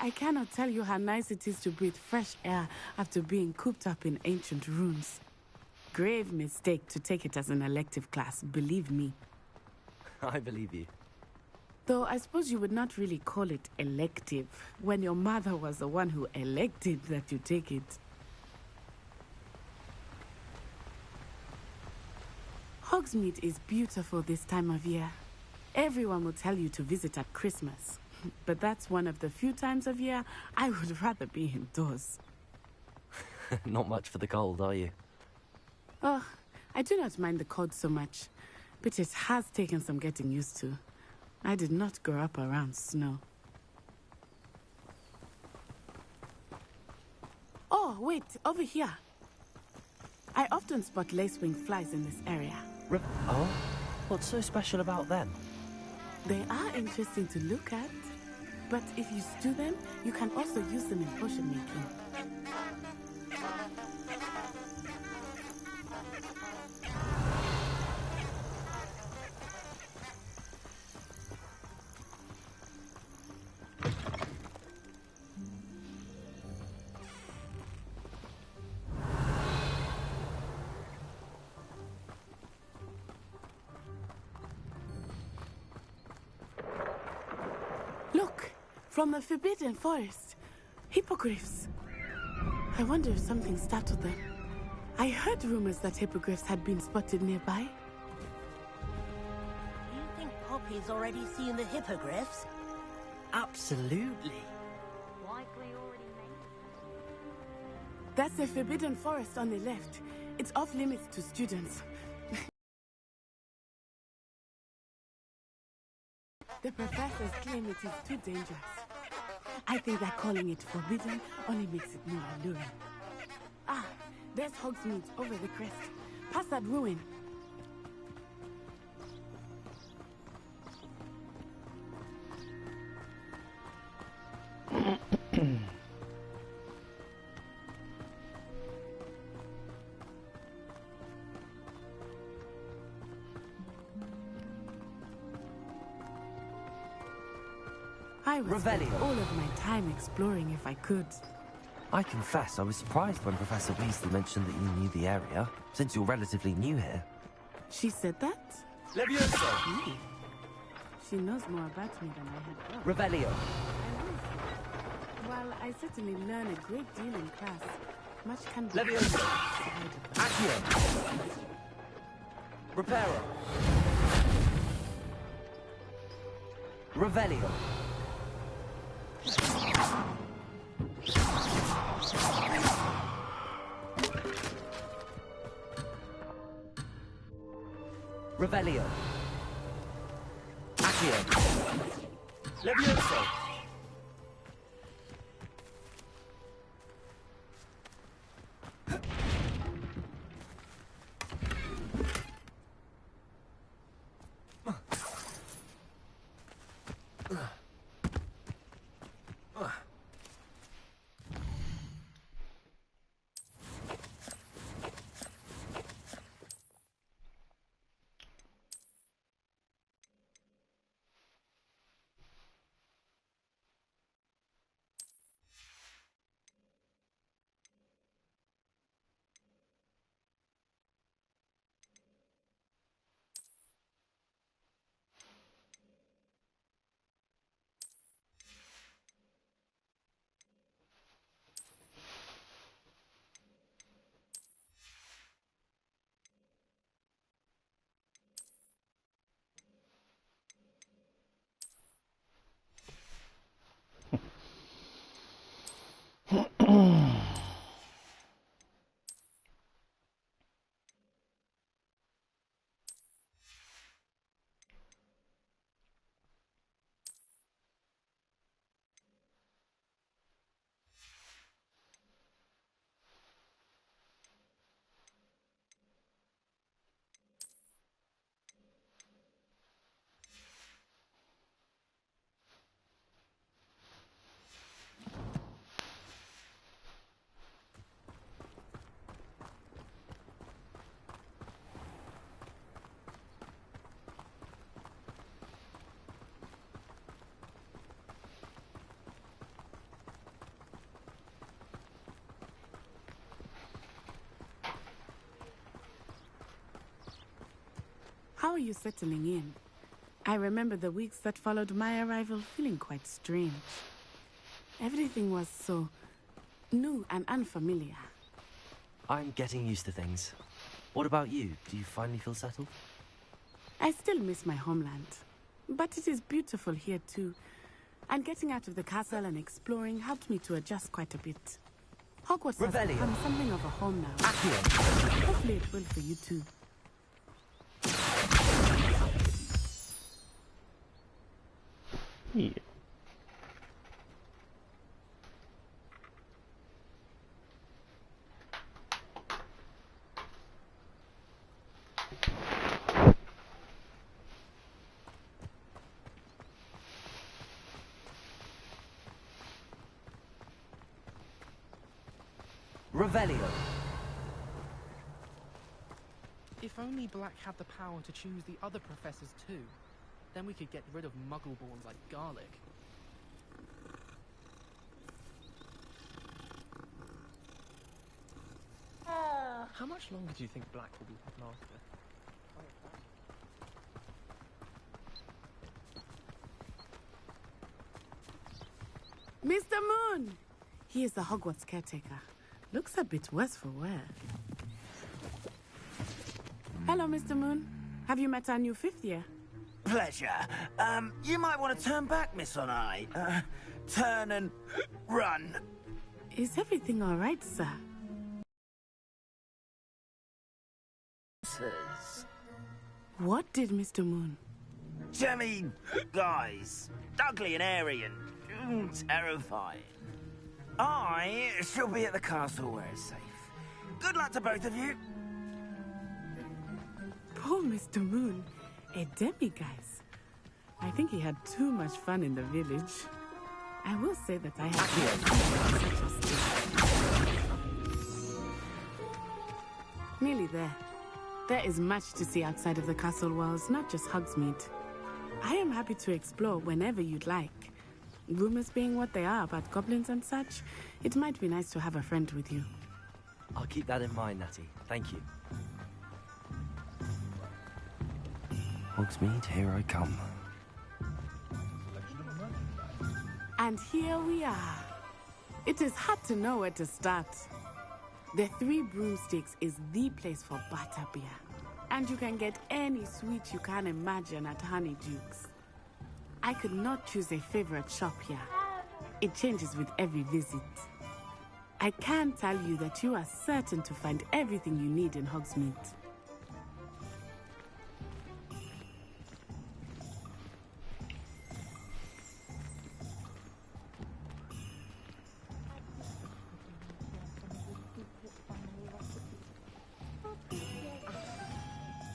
I cannot tell you how nice it is to breathe fresh air after being cooped up in ancient ruins. Grave mistake to take it as an elective class, believe me. I believe you. Though I suppose you would not really call it elective, when your mother was the one who elected that you take it. Hogsmeade is beautiful this time of year. Everyone will tell you to visit at Christmas. But that's one of the few times of year I would rather be indoors. Not much for the cold, are you? Oh, I do not mind the cold so much, but it has taken some getting used to. I did not grow up around snow. Oh, wait, over here. I often spot lacewing flies in this area. Oh? What's so special about them? They are interesting to look at, but if you stew them, you can also use them in potion making. Look, from the Forbidden Forest. Hippogriffs. I wonder if something startled them. I heard rumors that hippogriffs had been spotted nearby. You think Poppy's already seen the hippogriffs? Absolutely. Likely already made. That's the Forbidden Forest on the left. It's off limits to students. The professors claim it is too dangerous. I think that calling it forbidden only makes it more alluring. Ah, there's Hogsmeade over the crest. Past that ruin. I would spend all of my time exploring if I could. I confess I was surprised when Professor Weasley mentioned that you knew the area, since you're relatively new here. She said that? Levioso! She knows more about me than I had thought. Revelio! While I certainly learn a great deal in class, much can be Levioso! Accio! Reparo! Revelio! Revelio. Accio. Levioso. How are you settling in? I remember the weeks that followed my arrival feeling quite strange. Everything was so new and unfamiliar. I'm getting used to things. What about you? Do you finally feel settled? I still miss my homeland, but it is beautiful here too. And getting out of the castle and exploring helped me to adjust quite a bit. Hogwarts has Revelio. become something of a home now. Accio. Hopefully it will for you too. Yeah. Revelio. If only Black had the power to choose the other professors too, then we could get rid of muggle-borns like Garlic. How much longer do you think Black will be headmaster? Mr. Moon! He is the Hogwarts caretaker. Looks a bit worse for wear. Hello, Mr. Moon. Have you met our new fifth year? Pleasure. You might want to turn back, Miss Onai. Turn and run. Is everything all right, sir? What did Mr. Moon? Jemmy, guys. Ugly and airy and terrifying. I shall be at the castle where it's safe. Good luck to both of you. Poor Mr. Moon. A demiguise. I think he had too much fun in the village. I will say that I have such a stay. Nearly there. There is much to see outside of the castle walls, not just Hogsmeade. I am happy to explore whenever you'd like. Rumors being what they are about goblins and such, it might be nice to have a friend with you. I'll keep that in mind, Natty. Thank you. Hogsmeade, here I come. And here we are. It is hard to know where to start. The Three Broomsticks is the place for butterbeer. And you can get any sweet you can imagine at Honeydukes. I could not choose a favorite shop here. It changes with every visit. I can tell you that you are certain to find everything you need in Hogsmeade.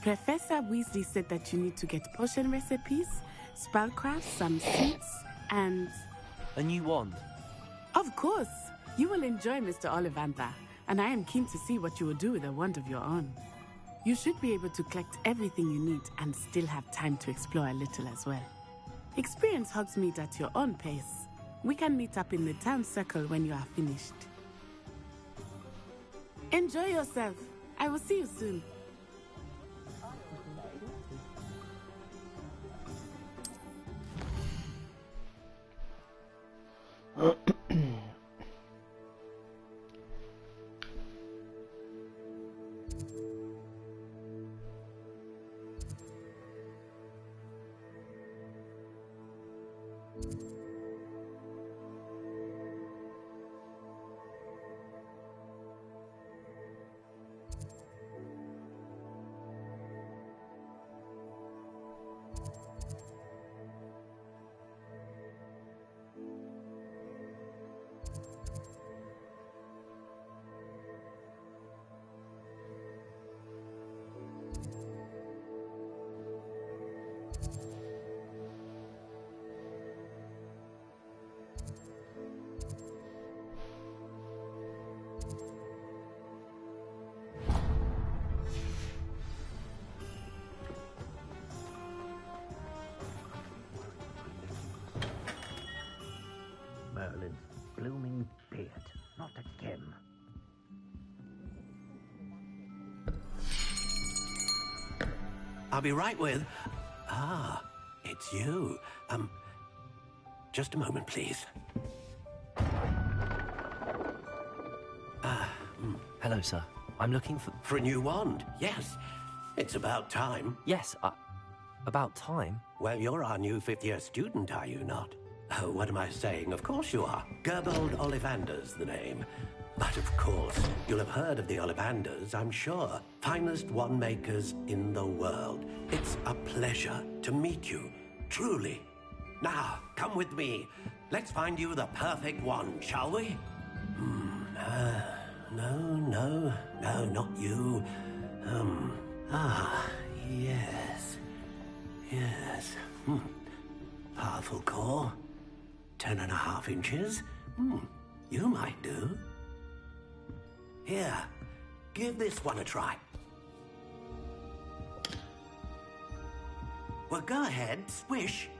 Professor Weasley said that you need to get potion recipes, spellcraft, some seeds, and... A new wand. Of course! You will enjoy Mr. Ollivandar, and I am keen to see what you will do with a wand of your own. You should be able to collect everything you need and still have time to explore a little as well. Experience Hogsmeade at your own pace. We can meet up in the town circle when you are finished. Enjoy yourself. I will see you soon. I'll be right with... Ah, it's you. Just a moment, please. Hello, sir. I'm looking for... For a new wand, yes. It's about time. Yes, about time? Well, you're our new fifth-year student, are you not? Oh, what am I saying? Of course you are. Gerbold Ollivander's the name. But of course, you'll have heard of the Ollivanders, I'm sure. Finest wand makers in the world. It's a pleasure to meet you, truly. Now, come with me. Let's find you the perfect wand, shall we? No, not you. Yes. Powerful core. 10.5 inches. You might do. Here, give this one a try. Well, go ahead, swish.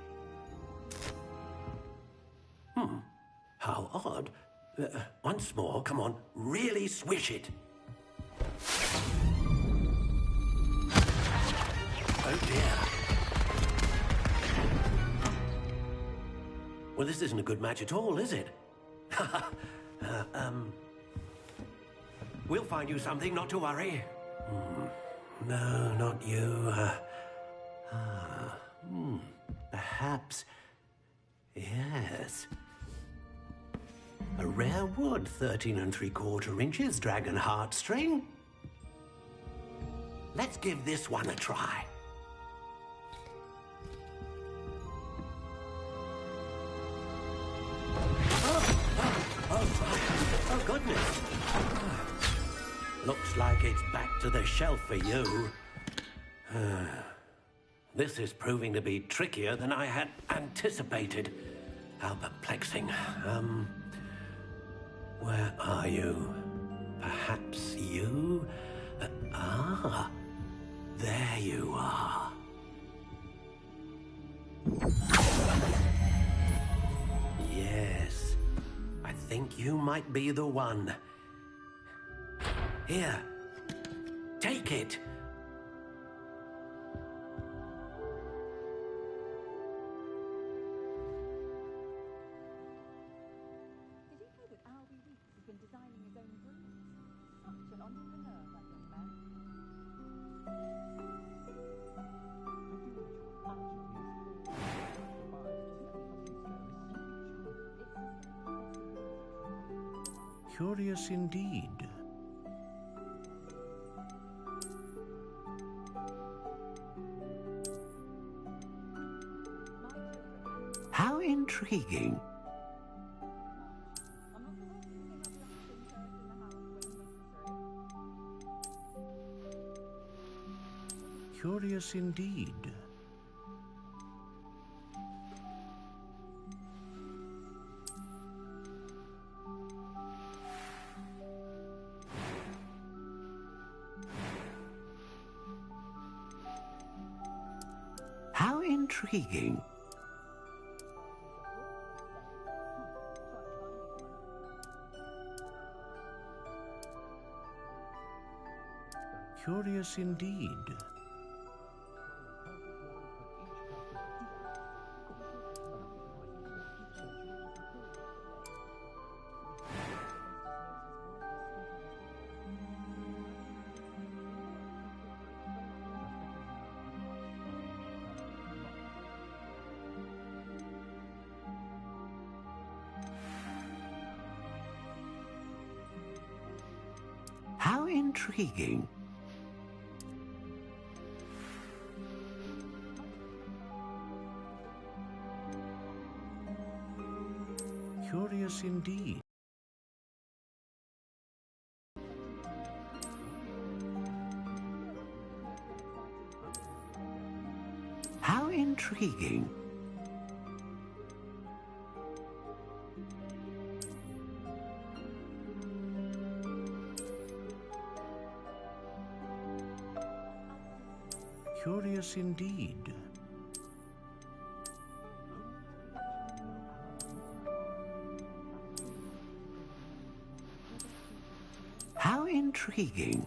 How odd. Once more, come on, really swish it. Oh dear. Well, this isn't a good match at all, is it? We'll find you something, not to worry. No, not you. Perhaps... Yes. A rare wood, 13 3/4 inches, dragon heartstring. Let's give this one a try. Oh, goodness. Looks like it's back to the shelf for you. This is proving to be trickier than I had anticipated. How perplexing. Where are you? Perhaps you? There you are. Yes, I think you might be the one. Here, take it. Curious indeed. How intriguing. Curious indeed. How intriguing. Curious indeed. How intriguing. Curious indeed. How intriguing. Curious indeed. How intriguing.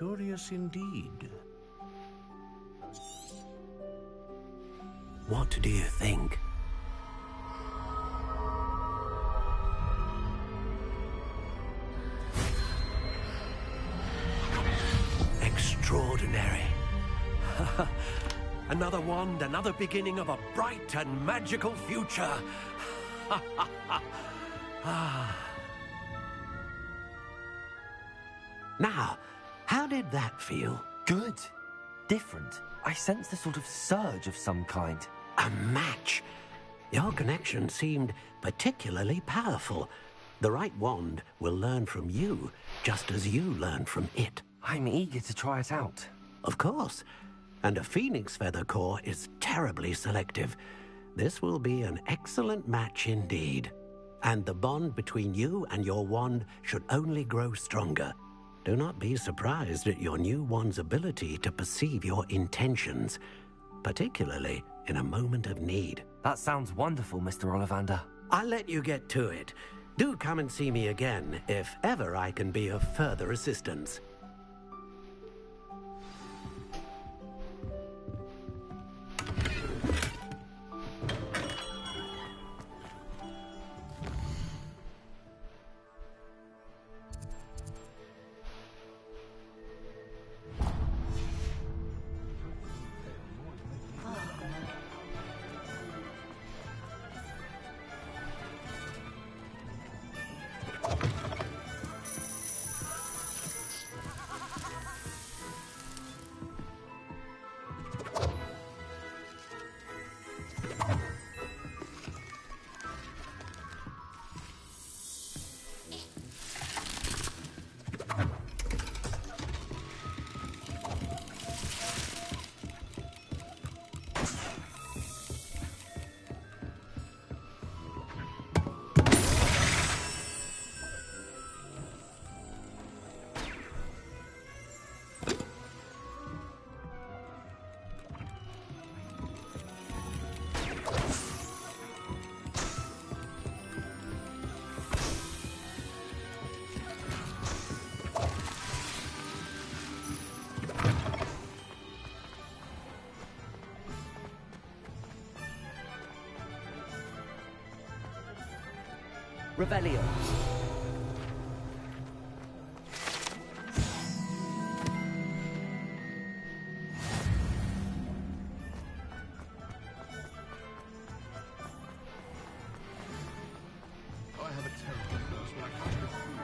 Curious indeed. What do you think? Extraordinary. Another wand, another beginning of a bright and magical future. Now, how did that feel? Good. Different. I sensed a sort of surge of some kind. A match. Your connection seemed particularly powerful. The right wand will learn from you, just as you learn from it. I'm eager to try it out. Of course. And a phoenix feather core is terribly selective. This will be an excellent match indeed. And the bond between you and your wand should only grow stronger. Do not be surprised at your new wand's ability to perceive your intentions, particularly in a moment of need. That sounds wonderful, Mr. Ollivander. I'll let you get to it. Do come and see me again if ever I can be of further assistance. Revelio. I have a terrible curse when I can't get food.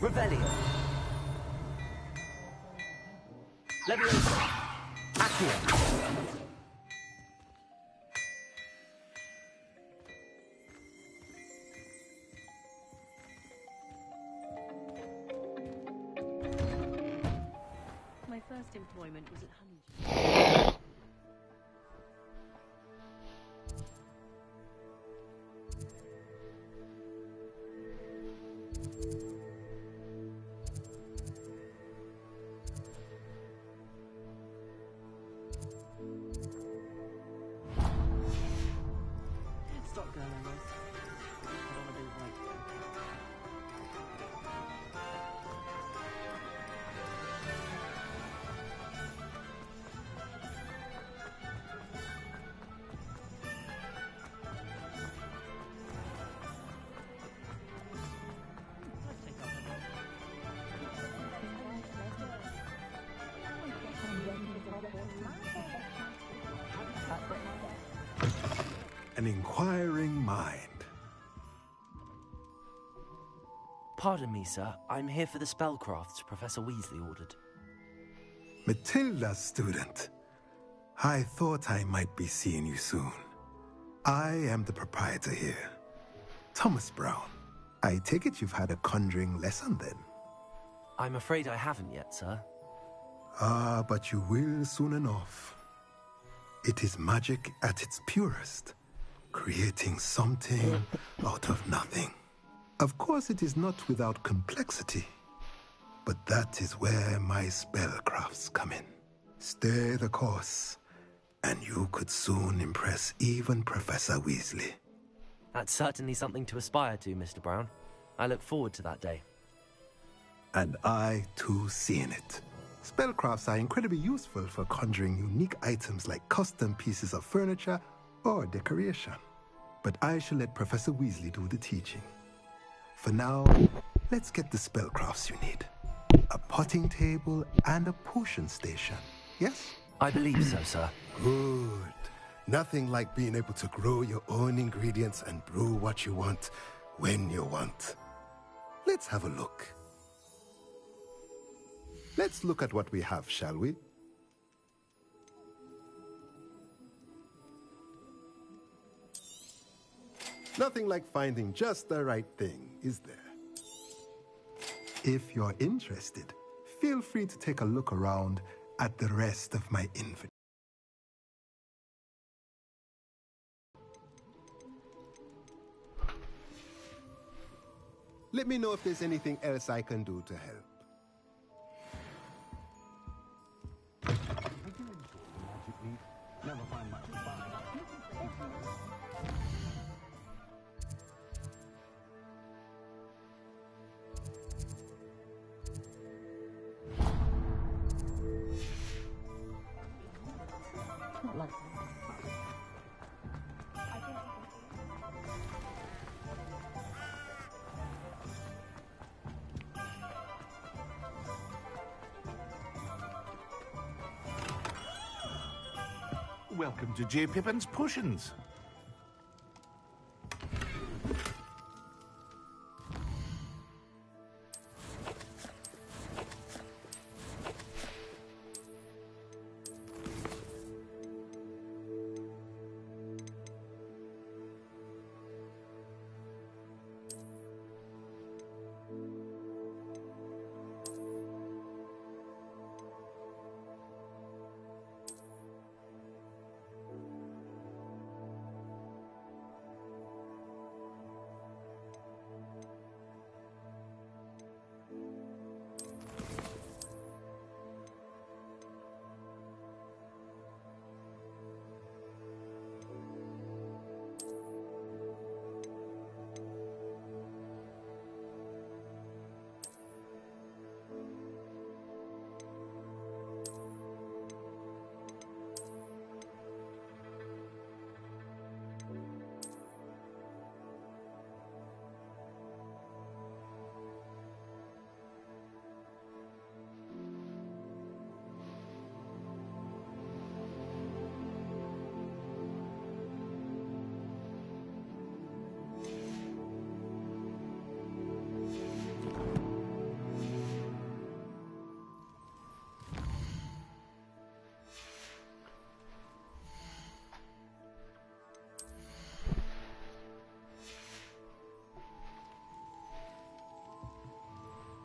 Revelio. Leviosa. Accio. My first employment was at Honeydew. Stop going on this. I don't want to do right thing. An inquiring mind. Pardon me, sir. I'm here for the spellcrafts Professor Weasley ordered. Matilda's student. I thought I might be seeing you soon. I am the proprietor here. Thomas Brown. I take it you've had a conjuring lesson then? I'm afraid I haven't yet, sir. Ah, but you will soon enough. It is magic at its purest, creating something out of nothing. Of course, it is not without complexity, but that is where my spellcrafts come in. Stay the course, and you could soon impress even Professor Weasley. That's certainly something to aspire to, Mr. Brown. I look forward to that day. And I, too, see in it. Spellcrafts are incredibly useful for conjuring unique items like custom pieces of furniture or decoration. But I shall let Professor Weasley do the teaching. For now, let's get the spellcrafts you need. A potting table and a potion station, yes? I believe so, sir. Good. Nothing like being able to grow your own ingredients and brew what you want when you want. Let's have a look. Let's look at what we have, shall we? Nothing like finding just the right thing, is there? If you're interested, feel free to take a look around at the rest of my inventory. Let me know if there's anything else I can do to help. Welcome to J. Pippin's Potions.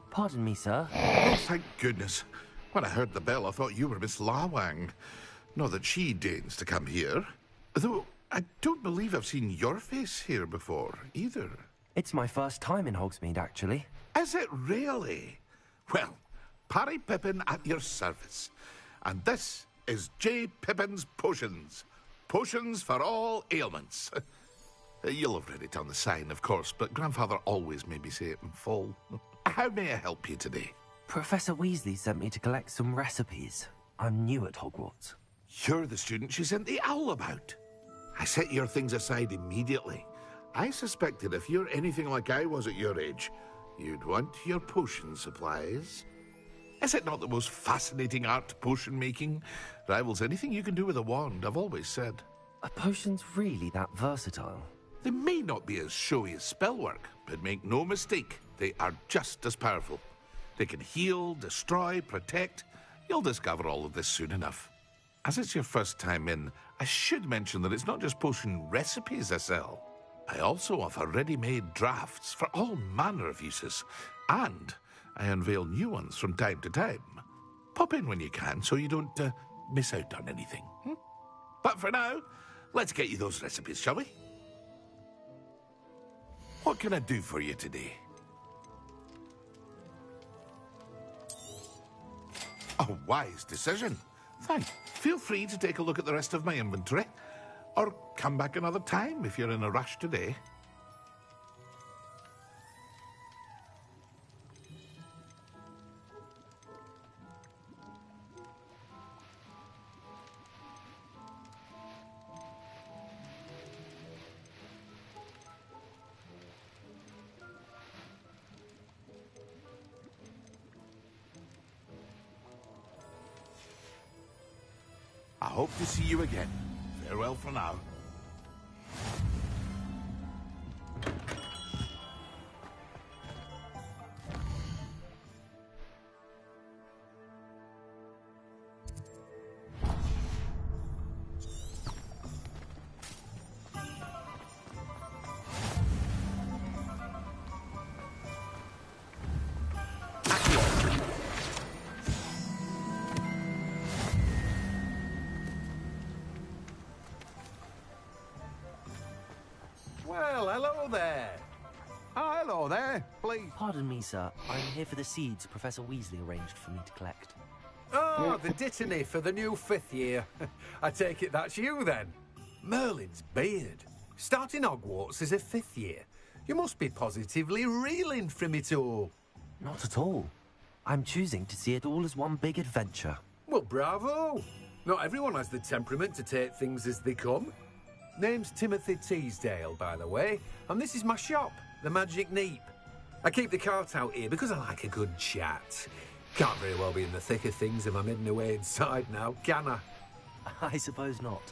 Pardon me, sir. Oh, thank goodness. When I heard the bell, I thought you were Miss Lawang. Not that she deigns to come here. Though, I don't believe I've seen your face here before, either. It's my first time in Hogsmeade, actually. Is it really? Well, Parry Pippin at your service. And this is J. Pippin's Potions. Potions for all ailments. You'll have read it on the sign, of course, but Grandfather always made me say it in full. How may I help you today? Professor Weasley sent me to collect some recipes. I'm new at Hogwarts. You're the student she sent the owl about. I set your things aside immediately. I suspected if you're anything like I was at your age, you'd want your potion supplies. Is it not the most fascinating art, potion making? Rivals anything you can do with a wand, I've always said. Are potions really that versatile? They may not be as showy as spellwork, but make no mistake, they are just as powerful. They can heal, destroy, protect. You'll discover all of this soon enough. As it's your first time in, I should mention that it's not just potion recipes I sell. I also offer ready-made drafts for all manner of uses, and I unveil new ones from time to time. Pop in when you can so you don't miss out on anything. But for now, let's get you those recipes, shall we? What can I do for you today? A wise decision. Thanks. Feel free to take a look at the rest of my inventory. Or come back another time if you're in a rush today. I hope to see you again. Farewell for now. Well, hello there. Oh, hello there. Please. Pardon me, sir. I'm here for the seeds Professor Weasley arranged for me to collect. Oh, the dittany for the new 5th year. I take it that's you, then. Merlin's beard. Starting Hogwarts as a 5th year. You must be positively reeling from it all. Not at all. I'm choosing to see it all as one big adventure. Well, bravo. Not everyone has the temperament to take things as they come. Name's Timothy Teasdale, by the way, and this is my shop, the Magic Neep. I keep the cart out here because I like a good chat. Can't very well be in the thick of things if I'm hidden away inside now, can I? I suppose not.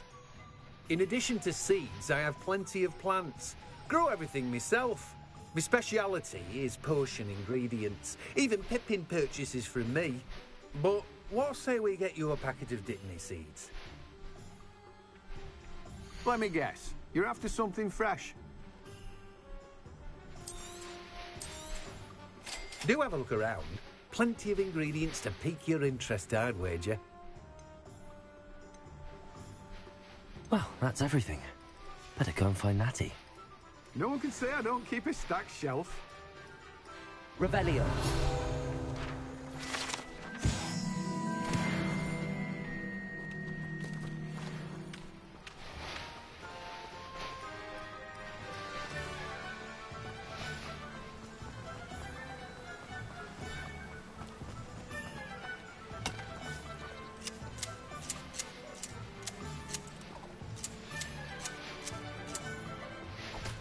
In addition to seeds, I have plenty of plants. Grow everything myself. My speciality is potion ingredients. Even Pippin purchases from me. But what say we get you a packet of dittany seeds? Let me guess. You're after something fresh. Do have a look around. Plenty of ingredients to pique your interest, I'd wager. Well, that's everything. Better go and find Natty. No one can say I don't keep a stacked shelf. Revelio.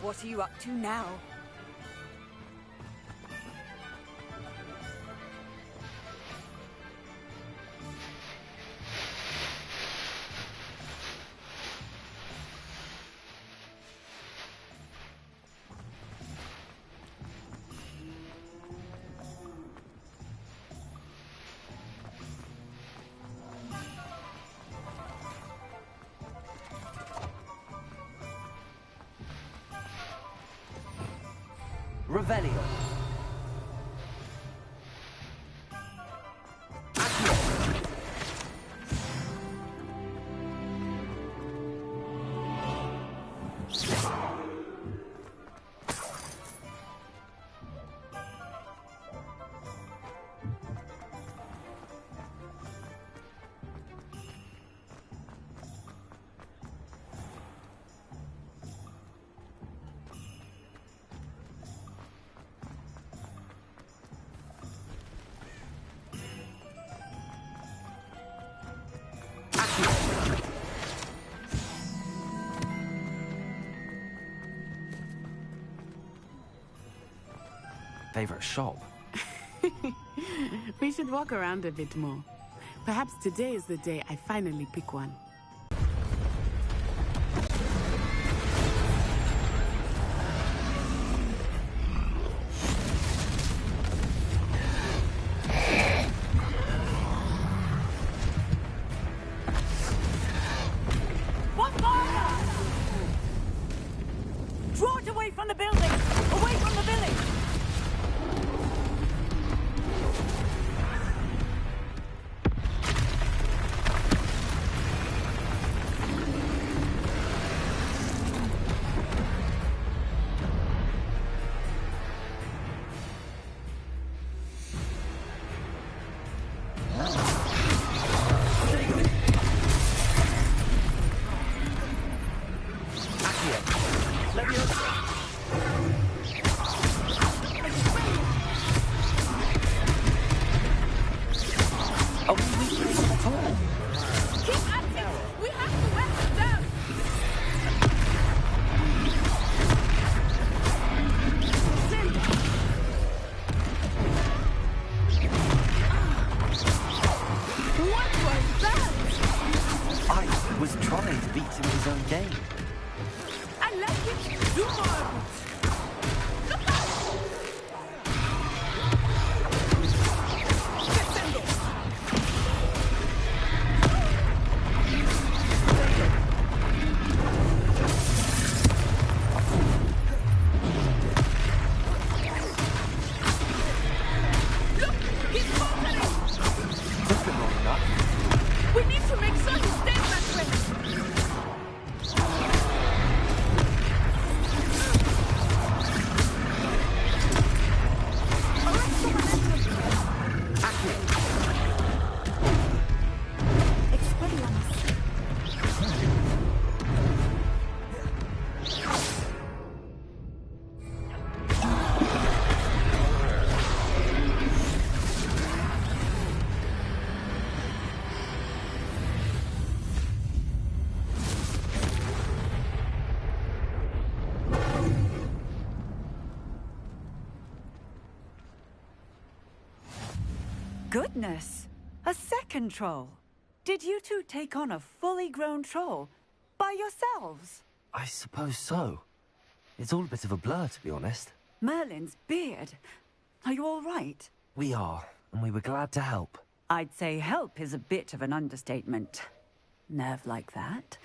What are you up to now? Revelio. Favorite shop? We should walk around a bit more. Perhaps today is the day I finally pick one. What fire? Draw it away from the building! Away from the village! Goodness! A second troll. Did you two take on a fully grown troll by yourselves? I suppose so. It's all a bit of a blur, to be honest. Merlin's beard. Are you all right? We are, and we were glad to help. I'd say help is a bit of an understatement. Nerve like that.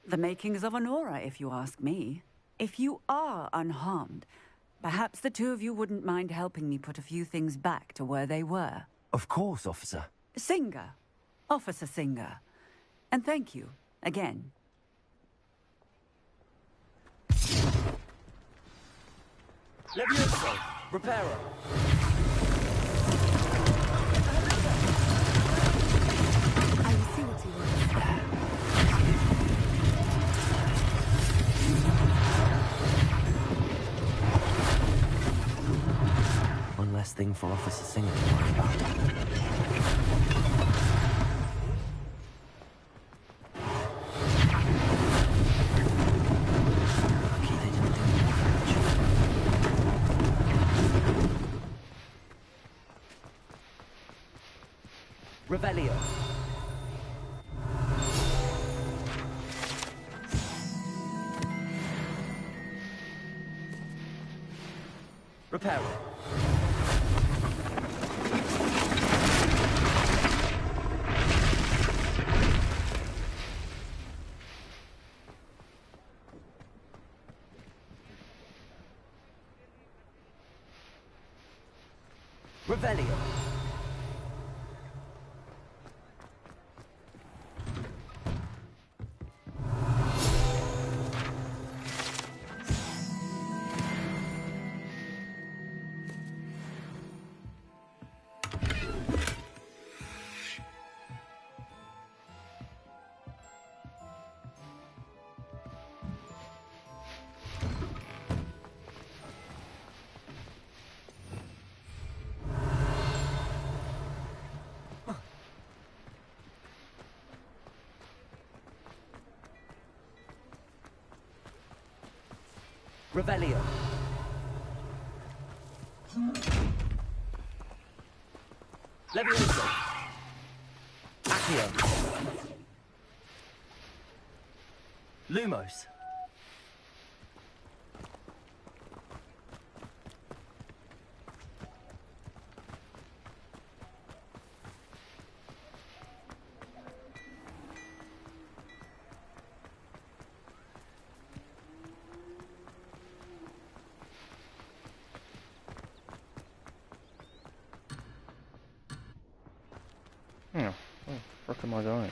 The makings of an aura, if you ask me. If you are unharmed, perhaps the two of you wouldn't mind helping me put a few things back to where they were. Of course, officer. Singer. Officer Singer. And thank you, again. Levioso! Reparo! I will see what he wants. One less thing for Officer Singer to worry about. Revelio. Reparo. Revelio. Revelio. Levioso. Accio. Lumos. Yeah, where am I going?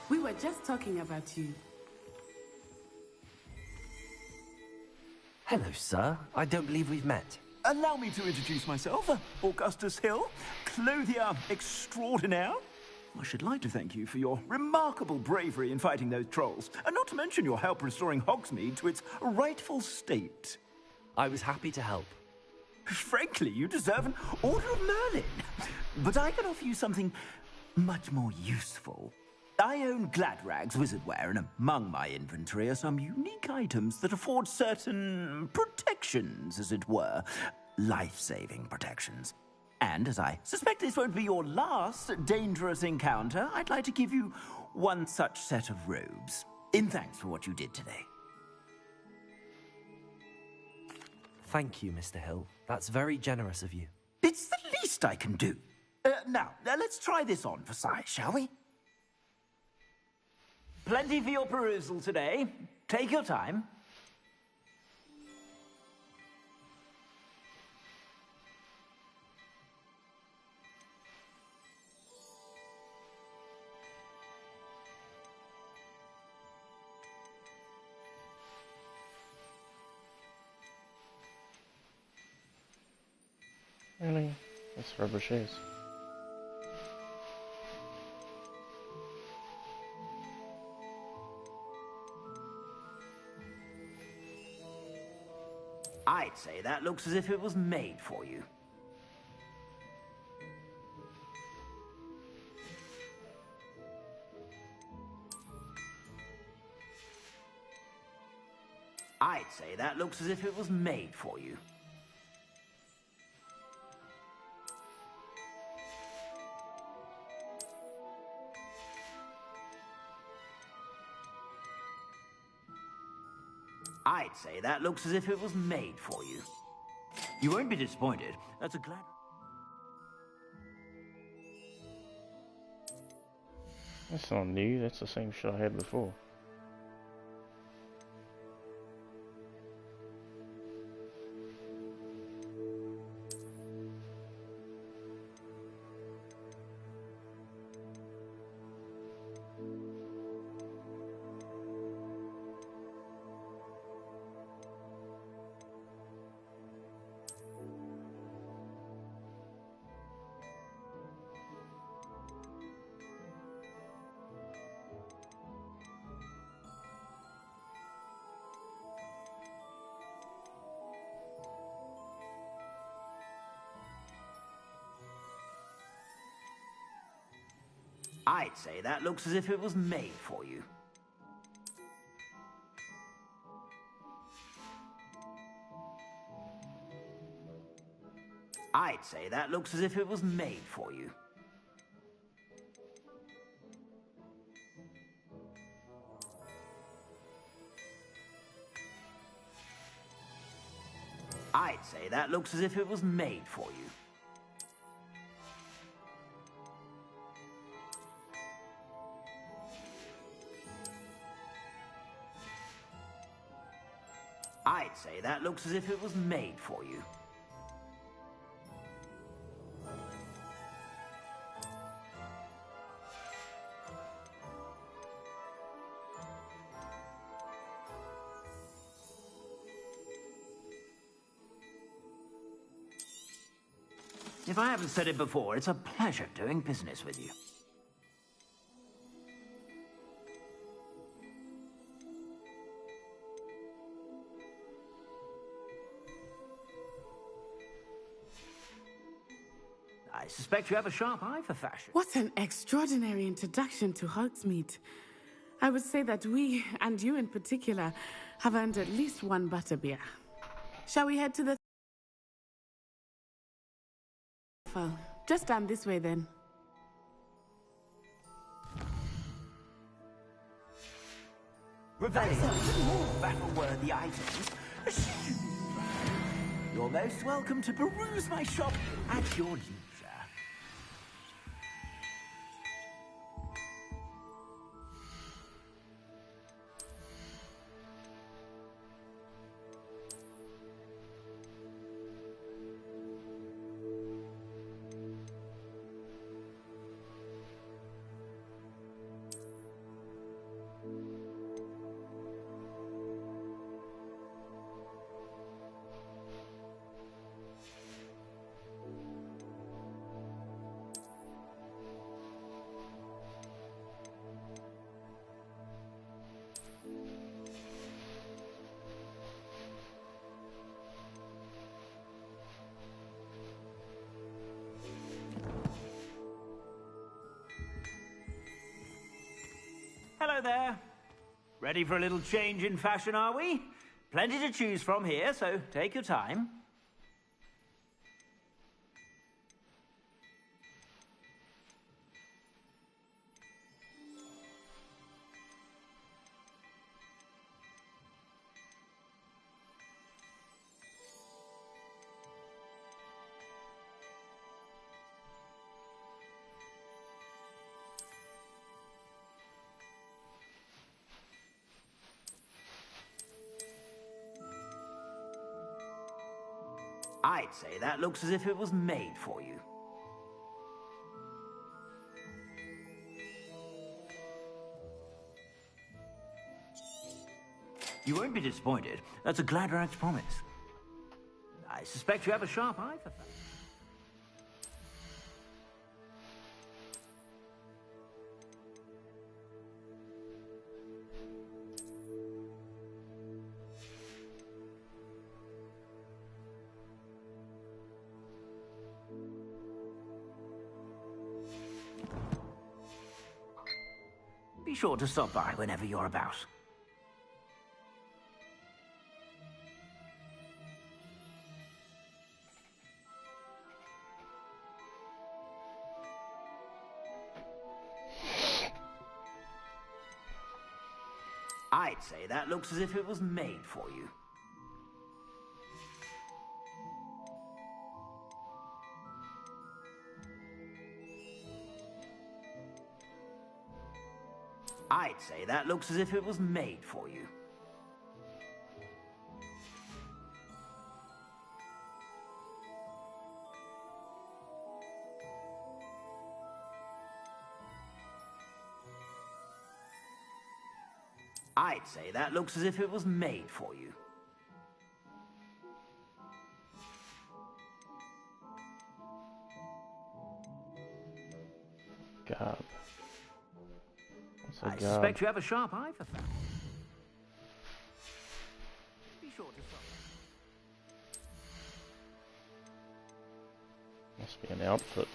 We were just talking about you. Hello, sir. I don't believe we've met. Allow me to introduce myself, Augustus Hill, clothier extraordinaire. I should like to thank you for your remarkable bravery in fighting those trolls, and not to mention your help restoring Hogsmeade to its rightful state. I was happy to help. Frankly, you deserve an Order of Merlin. But I can offer you something much more useful. I own Gladrag's wizardware, and among my inventory are some unique items that afford certain protections, as it were. Life-saving protections. And as I suspect this won't be your last dangerous encounter, I'd like to give you one such set of robes, in thanks for what you did today. Thank you, Mr. Hill. That's very generous of you. It's the least I can do. Now, let's try this on for size, shall we? Plenty for your perusal today. Take your time. Really? That's rubbish is. I'd say that looks as if it was made for you. I'd say that looks as if it was made for you. I'd say that looks as if it was made for you. You won't be disappointed. That's a glad... That's not new, that's the same shit I had before. I'd say that looks as if it was made for you. I'd say that looks as if it was made for you. I'd say that looks as if it was made for you. I'd say that looks as if it was made for you. If I haven't said it before, it's a pleasure doing business with you. I suspect you have a sharp eye for fashion. What an extraordinary introduction to Hogsmeade. I would say that we, and you in particular, have earned at least one butterbeer. Shall we head to the... Well, just down this way then. Revelio, more battle-worthy items. You're most welcome to peruse my shop at your leisure. Hello there. Ready for a little change in fashion, are we? Plenty to choose from here, so take your time. I'd say that looks as if it was made for you. You won't be disappointed. That's a Gladrag's promise. I suspect you have a sharp eye for that. Be sure to stop by whenever you're about. I'd say that looks as if it was made for you. I'd say that looks as if it was made for you. I'd say that looks as if it was made for you. Garb. I suspect you have a sharp eye for that. Be sure to stop. Must be an outfit.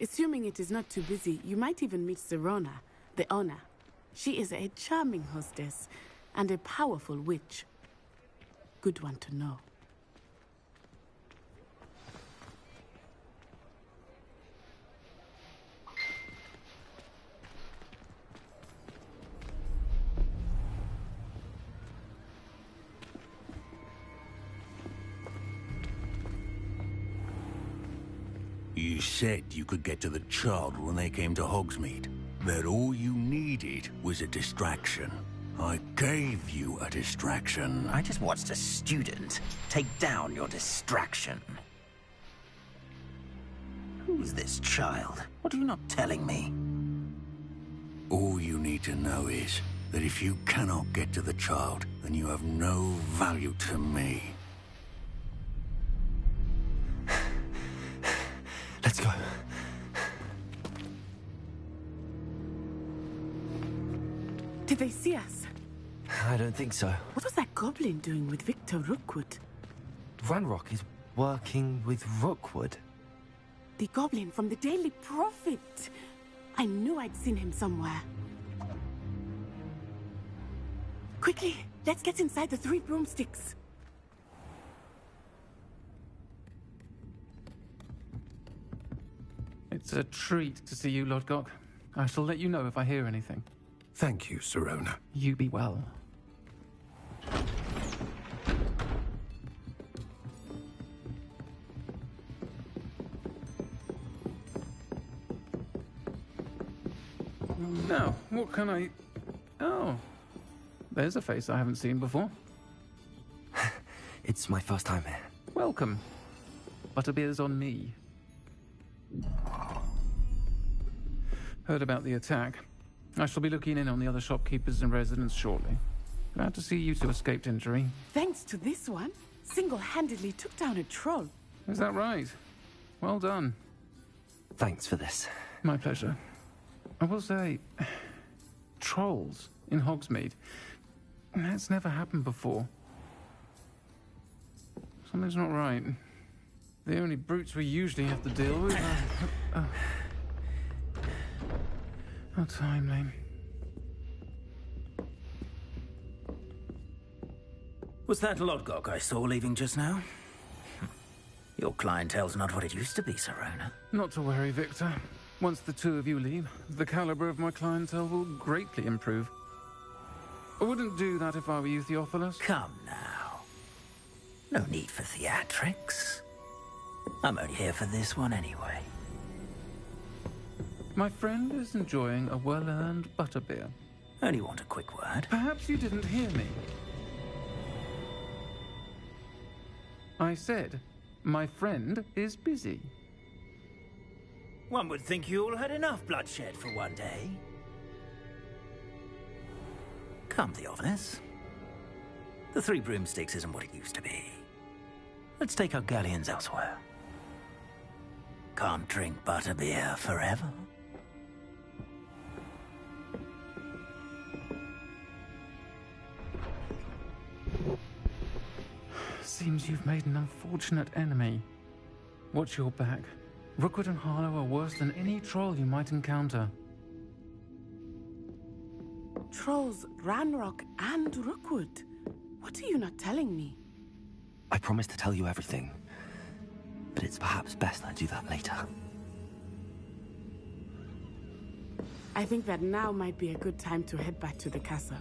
Assuming it is not too busy, you might even meet Sirona, the owner. She is a charming hostess and a powerful witch. Good one to know. You said you could get to the child when they came to Hogsmeade. That all you needed was a distraction. I gave you a distraction. I just watched a student take down your distraction. Who's this child? What are you not telling me? All you need to know is that if you cannot get to the child, then you have no value to me. Let's go. Did they see us? I don't think so. What was that goblin doing with Victor Rookwood? Ranrock is working with Rookwood. The goblin from the Daily Prophet. I knew I'd seen him somewhere. Quickly, let's get inside the 3 broomsticks. It's a treat to see you, Lodgok. I shall let you know if I hear anything. Thank you, Sirona. You be well. Now, what can I... Oh, there's a face I haven't seen before. It's my first time here. Welcome. Butterbeer's on me. Heard about the attack. I shall be looking in on the other shopkeepers and residents shortly. Glad to see you two escaped injury. Thanks to this one, single-handedly took down a troll. Is that right? Well done. Thanks for this. My pleasure. I will say, trolls in Hogsmeade. That's never happened before. Something's not right. The only brutes we usually have to deal with are... How timely. Was that Lodgok I saw leaving just now? Your clientele's not what it used to be, Sirona. Not to worry, Victor. Once the two of you leave, the caliber of my clientele will greatly improve. I wouldn't do that if I were you, Theophilus. Come now. No need for theatrics. I'm only here for this one anyway. My friend is enjoying a well-earned butterbeer. Only want a quick word. Perhaps you didn't hear me. I said, my friend is busy. One would think you all had enough bloodshed for one day. Come, Theophilus. The 3 broomsticks isn't what it used to be. Let's take our galleons elsewhere. Can't drink butterbeer forever. Seems you've made an unfortunate enemy. Watch your back. Rookwood and Harlow are worse than any troll you might encounter. Trolls, Ranrock, and Rookwood. What are you not telling me? I promised to tell you everything, but it's perhaps best I do that later. I think that now might be a good time to head back to the castle.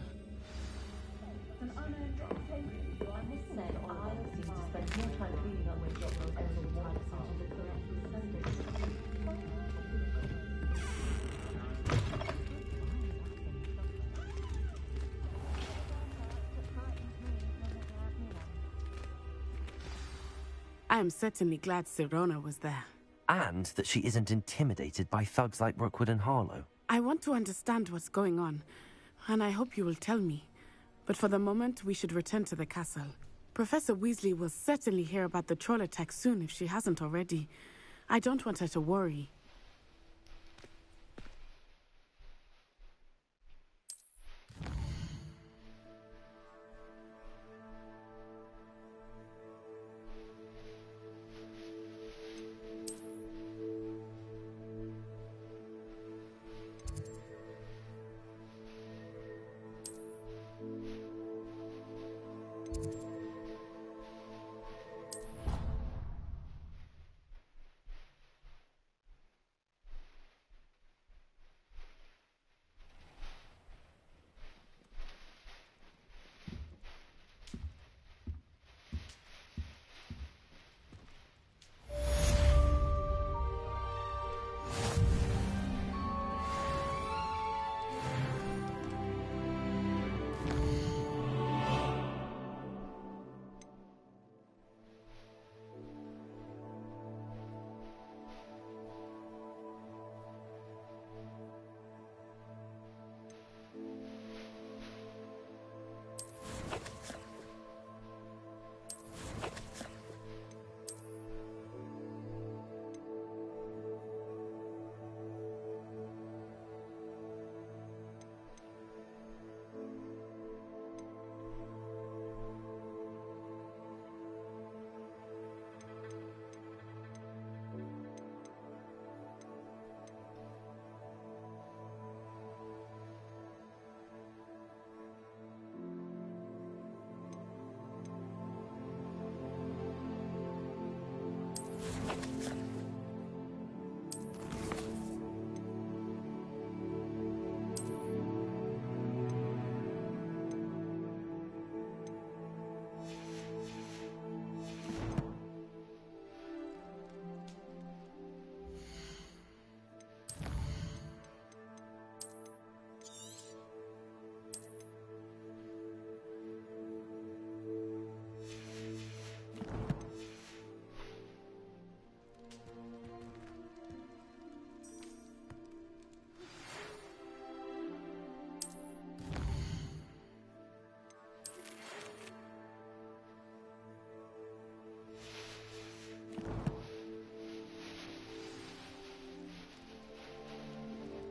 I am certainly glad Sirona was there. And that she isn't intimidated by thugs like Rookwood and Harlow. I want to understand what's going on, and I hope you will tell me. But for the moment, we should return to the castle. Professor Weasley will certainly hear about the troll attack soon if she hasn't already. I don't want her to worry.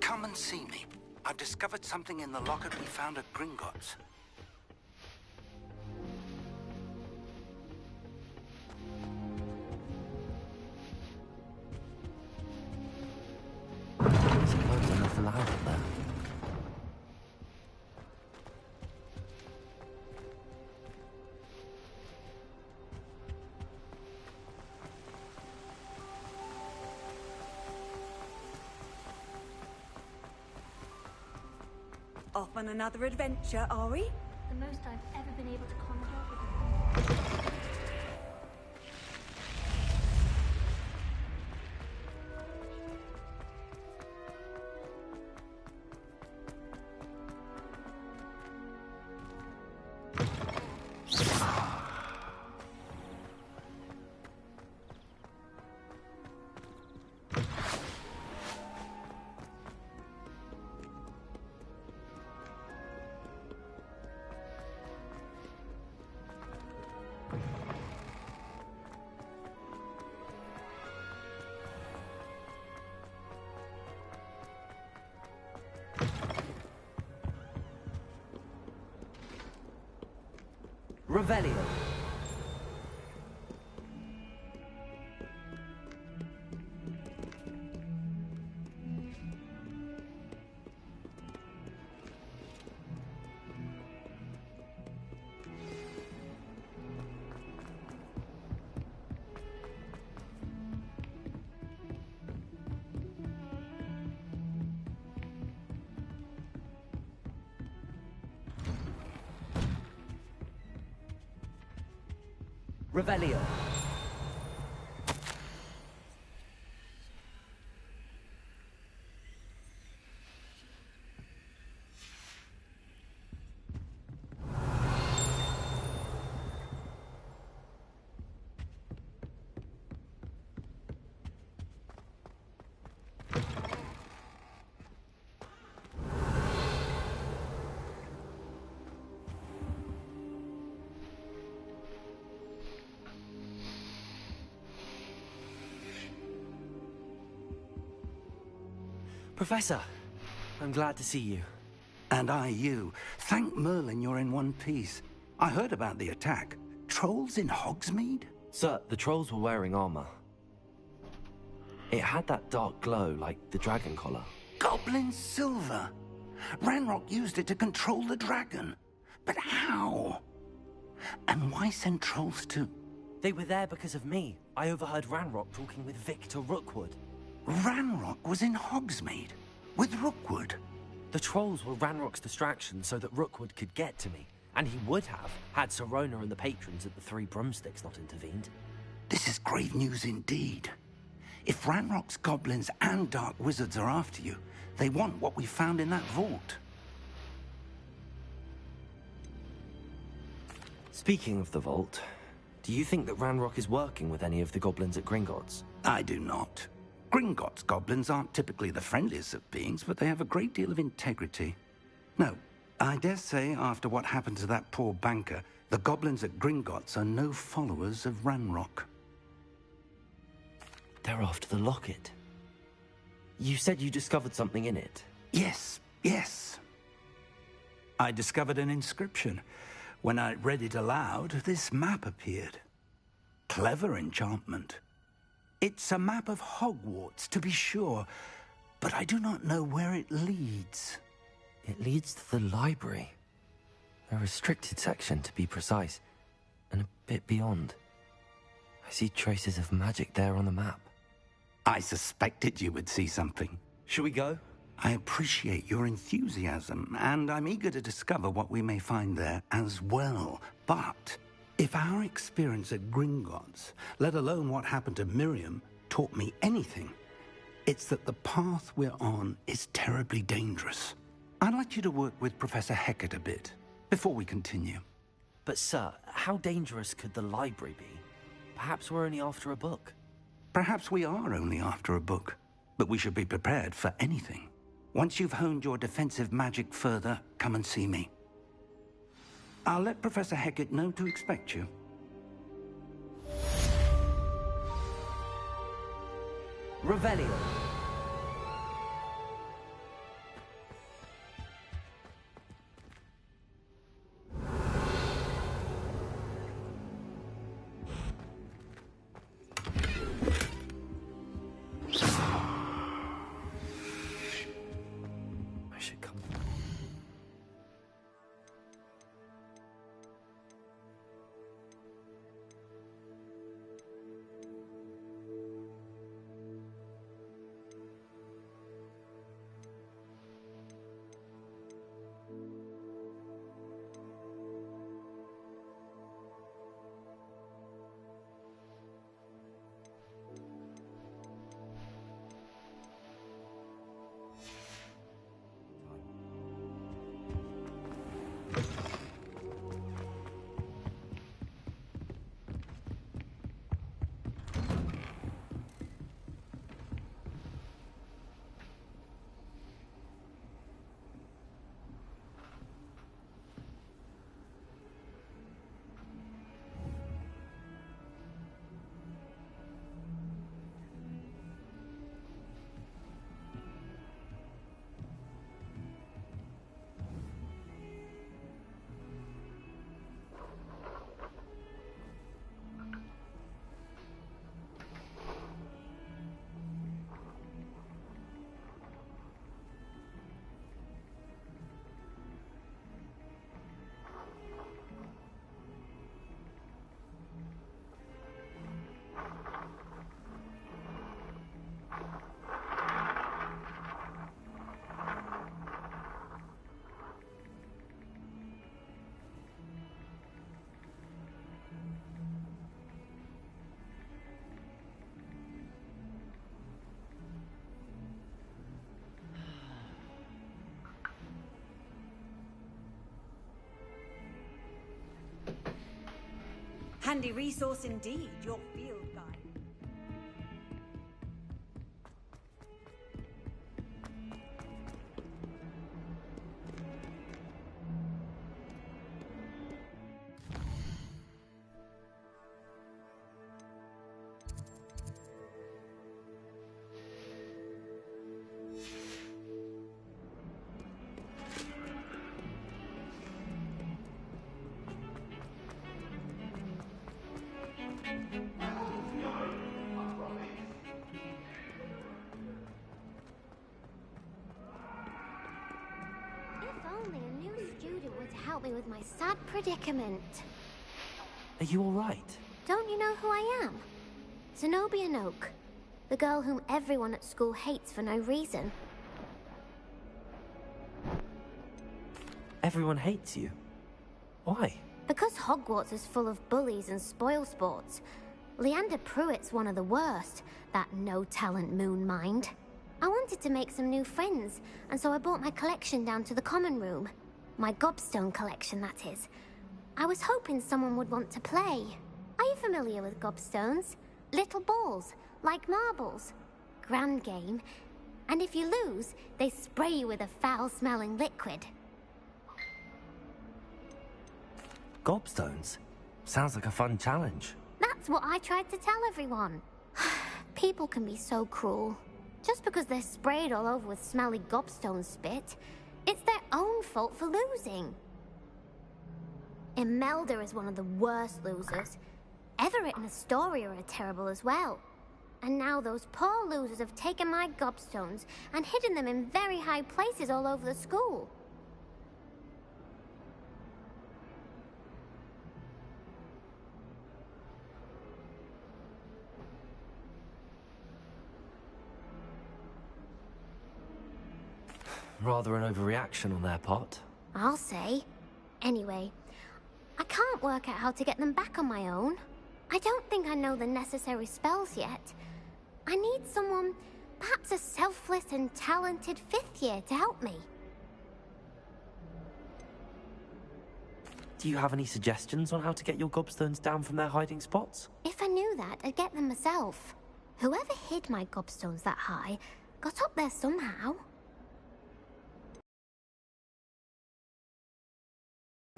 Come and see me. I've discovered something in the locket we found at Gringotts. I suppose I'm not allowed up there. Off on another adventure, are we? The most I've ever been able to conjure with a Revelio. Revelio. Professor, I'm glad to see you. And I you. Thank Merlin you're in one piece. I heard about the attack. Trolls in Hogsmeade? Sir, the trolls were wearing armor. It had that dark glow like the dragon collar. Goblin silver! Ranrock used it to control the dragon. But how? And why send trolls to... They were there because of me. I overheard Ranrock talking with Victor Rookwood. Ranrock was in Hogsmeade? With Rookwood? The trolls were Ranrock's distraction so that Rookwood could get to me. And he would have, had Sirona and the patrons at the Three Broomsticks not intervened. This is grave news indeed. If Ranrock's goblins and dark wizards are after you, they want what we found in that vault. Speaking of the vault, do you think that Ranrock is working with any of the goblins at Gringotts? I do not. Gringotts goblins aren't typically the friendliest of beings, but they have a great deal of integrity. No, I dare say, after what happened to that poor banker, the goblins at Gringotts are no followers of Ranrock. They're after the locket. You said you discovered something in it. Yes, yes. I discovered an inscription. When I read it aloud, this map appeared. Clever enchantment. It's a map of Hogwarts, to be sure, but I do not know where it leads. It leads to the library. A restricted section, to be precise, and a bit beyond. I see traces of magic there on the map. I suspected you would see something. Shall we go? I appreciate your enthusiasm, and I'm eager to discover what we may find there as well. But if our experience at Gringotts, let alone what happened to Miriam, taught me anything, it's that the path we're on is terribly dangerous. I'd like you to work with Professor Hecat a bit before we continue. But sir, how dangerous could the library be? Perhaps we're only after a book. Perhaps we are only after a book, but we should be prepared for anything. Once you've honed your defensive magic further, come and see me. I'll let Professor Hecat know to expect you. Revelio. Handy resource indeed, your field guide. Help me with my sad predicament. Are you all right? Don't you know who I am? Zenobia Noak, the girl whom everyone at school hates for no reason. Everyone hates you? Why? Because Hogwarts is full of bullies and spoilsports. Leander Pruitt's one of the worst, that no-talent moon mind. I wanted to make some new friends, and so I brought my collection down to the common room. My gobstone collection, that is. I was hoping someone would want to play. Are you familiar with gobstones? Little balls, like marbles. Grand game. And if you lose, they spray you with a foul-smelling liquid. Gobstones? Sounds like a fun challenge. That's what I tried to tell everyone. People can be so cruel. Just because they're sprayed all over with smelly gobstone spit, it's their own fault for losing. Imelda is one of the worst losers. Everett and Astoria are terrible as well. And now those poor losers have taken my gobstones and hidden them in very high places all over the school. Rather an overreaction on their part. I'll say. Anyway, I can't work out how to get them back on my own. I don't think I know the necessary spells yet. I need someone, perhaps a selfless and talented 5th year to help me. Do you have any suggestions on how to get your gobstones down from their hiding spots? If I knew that, I'd get them myself. Whoever hid my gobstones that high got up there somehow.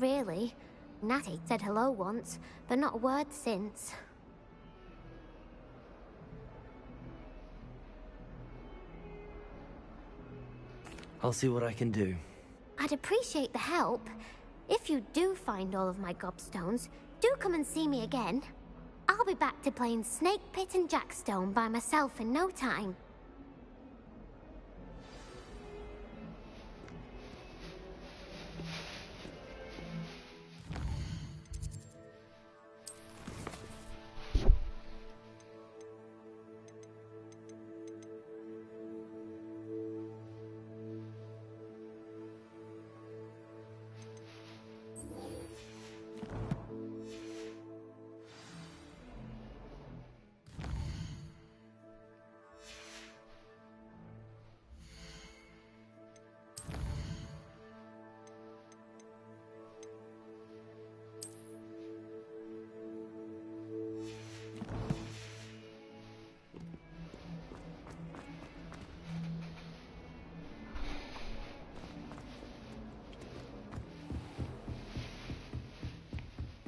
Really. Natty said hello once, but not a word since. I'll see what I can do. I'd appreciate the help. If you do find all of my gobstones, do come and see me again. I'll be back to playing Snake Pit and Jackstone by myself in no time.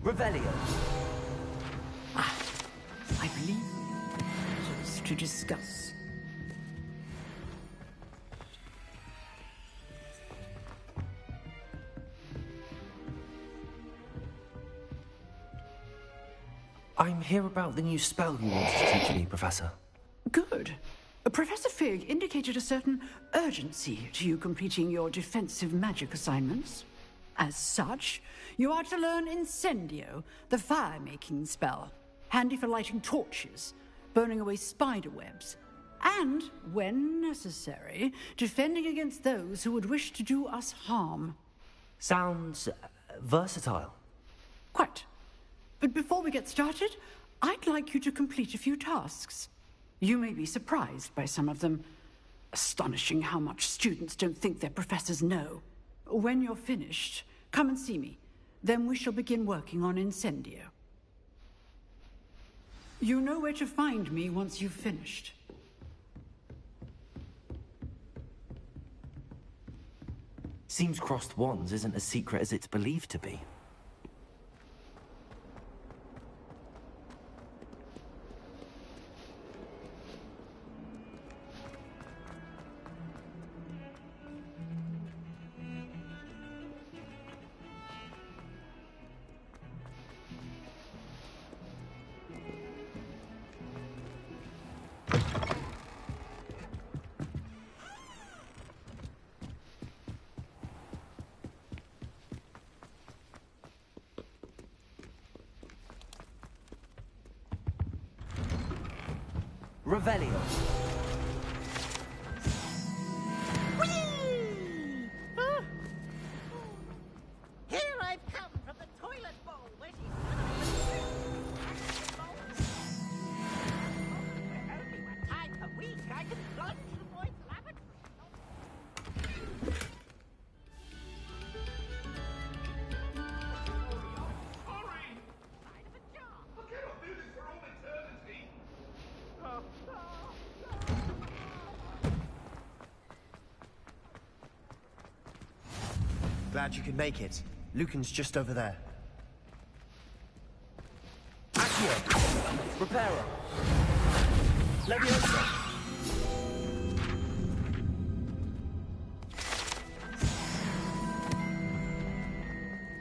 Revelio. I believe matters to discuss. I'm here about the new spell you wanted to teach me, Professor. Good. Professor Fig indicated a certain urgency to you completing your defensive magic assignments. As such, you are to learn Incendio, the fire-making spell, handy for lighting torches, burning away spider webs, and, when necessary, defending against those who would wish to do us harm. Sounds versatile. Quite. But before we get started, I'd like you to complete a few tasks. You may be surprised by some of them. Astonishing how much students don't think their professors know. When you're finished, come and see me. Then we shall begin working on Incendio. You know where to find me once you've finished. Seems crossed wands isn't as secret as it's believed to be. Revelio. Whee! Ah. Here I've come from the toilet bowl where she's only one time per week I can plunge the boy's lavatory. Glad you could make it. Lucan's just over there. Accio! Reparo! Leviosa!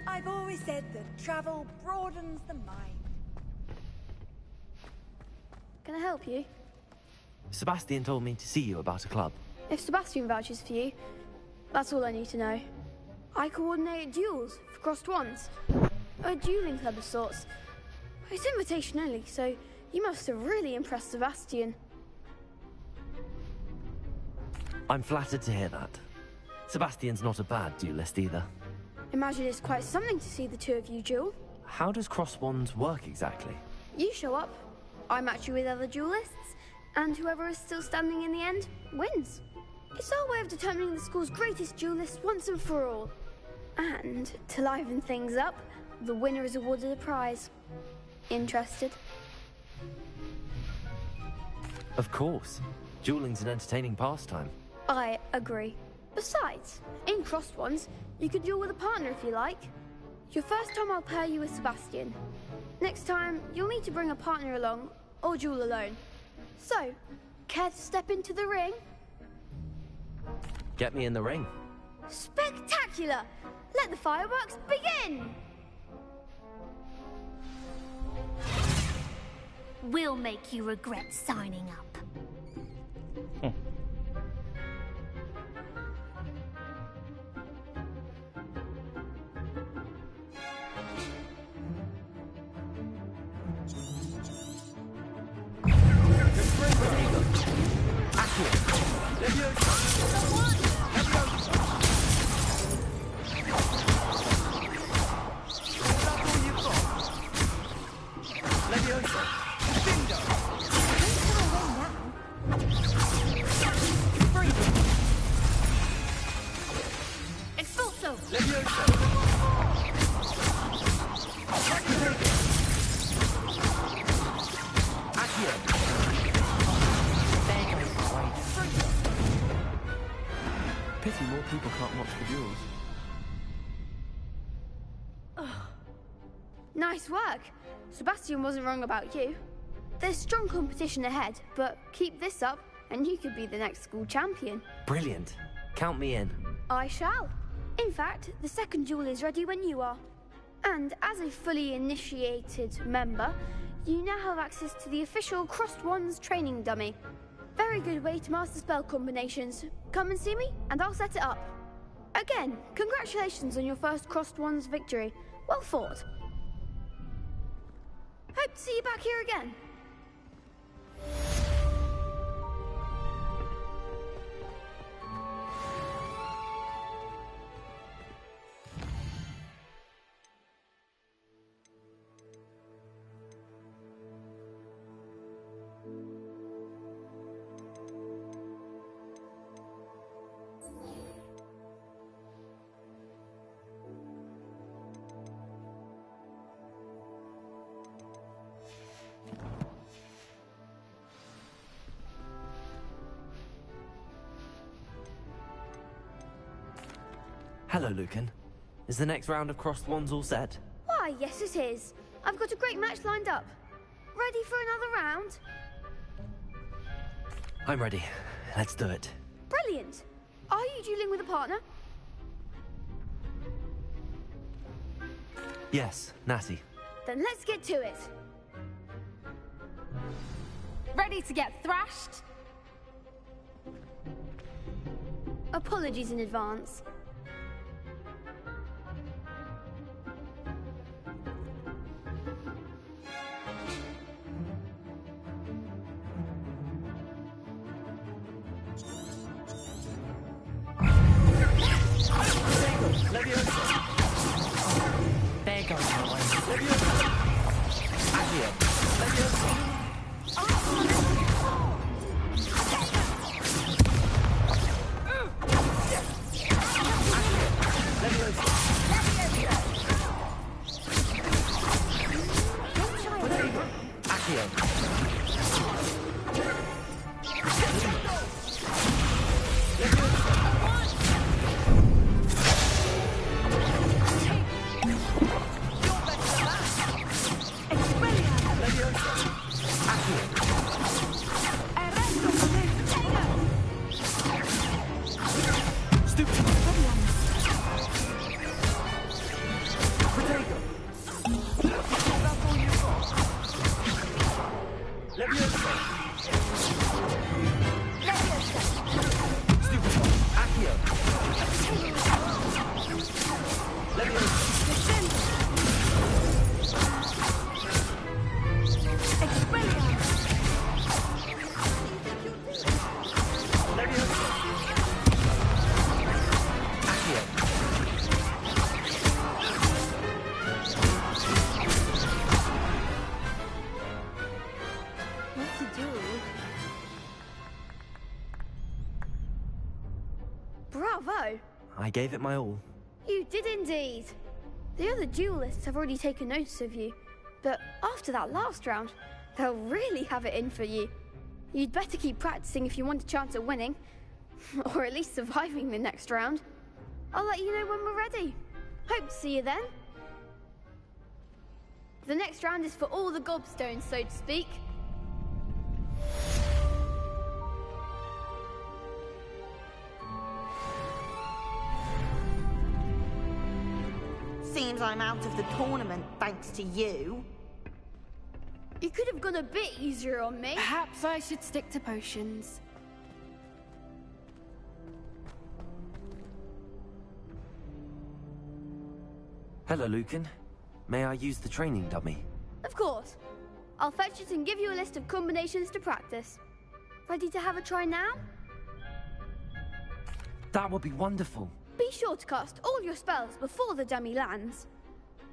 I've always said that travel broadens the mind. Can I help you? Sebastian told me to see you about a club. If Sebastian vouches for you, that's all I need to know. I coordinate duels for crossed ones. A dueling club of sorts. It's invitation only, so you must have really impressed Sebastian. I'm flattered to hear that. Sebastian's not a bad duelist either. Imagine it's quite something to see the two of you duel. How does crossed wands work exactly? You show up, I match you with other duelists, and whoever is still standing in the end wins. It's our way of determining the school's greatest duelist once and for all. And to liven things up, the winner is awarded a prize. Interested? Of course. Dueling's an entertaining pastime. I agree. Besides, in crossed ones, you could duel with a partner if you like. Your first time I'll pair you with Sebastian. Next time, you'll need to bring a partner along, or duel alone. So, care to step into the ring? Get me in the ring. Spectacular! Let the fireworks begin! We'll make you regret signing up. Pity more people can't watch the duels. Nice work. Sebastian wasn't wrong about you. There's strong competition ahead, but keep this up and you could be the next school champion. Brilliant. Count me in. I shall. In fact, the second duel is ready when you are. And as a fully initiated member, you now have access to the official Crossed Wands training dummy. Very good way to master spell combinations. Come and see me, and I'll set it up. Again, congratulations on your first Crossed Wands victory. Well fought. Hope to see you back here again. Hello, Lucan. Is the next round of Crossed Wands all set? Why, yes it is. I've got a great match lined up. Ready for another round? I'm ready. Let's do it. Brilliant. Are you dueling with a partner? Yes, Natty. Then let's get to it. Ready to get thrashed? Apologies in advance. There goes my way. Accio. I gave it my all. You did indeed. The other duelists have already taken notice of you, but after that last round, they'll really have it in for you. You'd better keep practicing if you want a chance at winning, or at least surviving the next round. I'll let you know when we're ready. Hope to see you then. The next round is for all the gobstones, so to speak. Seems I'm out of the tournament thanks to you. You could have gone a bit easier on me. Perhaps I should stick to potions. Hello, Lucan. May I use the training dummy? Of course. I'll fetch it and give you a list of combinations to practice. Ready to have a try now? That would be wonderful. Be sure to cast all your spells before the dummy lands.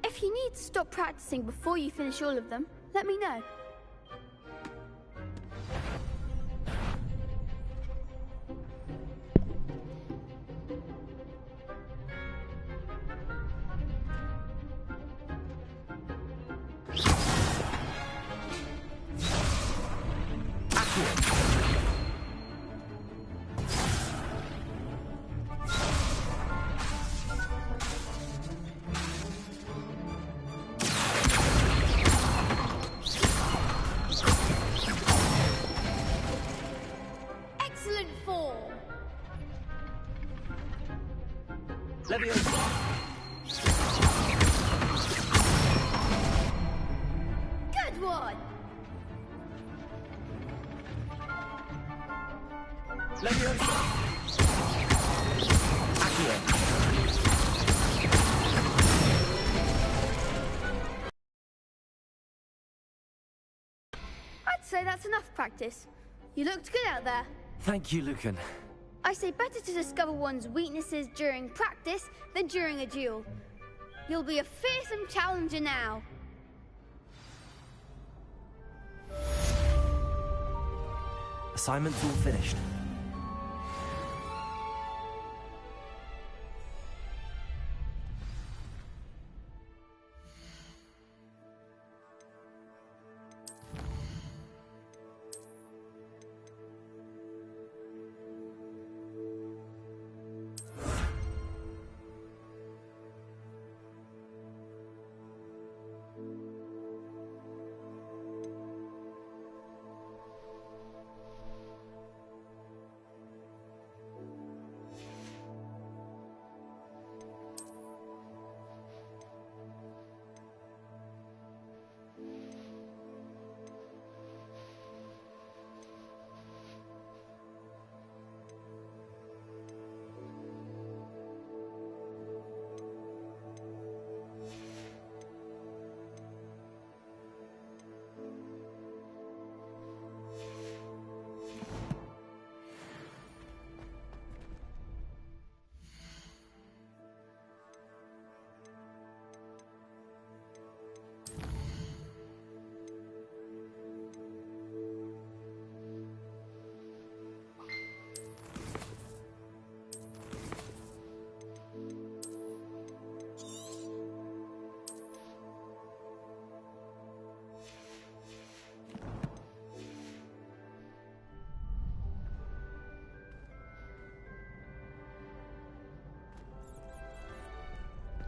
If you need to stop practicing before you finish all of them, let me know. Excellent form. Good one. I'd say that's enough practice. You looked good out there. Thank you, Lucan. I say better to discover one's weaknesses during practice than during a duel. You'll be a fearsome challenger now. Assignment's all finished.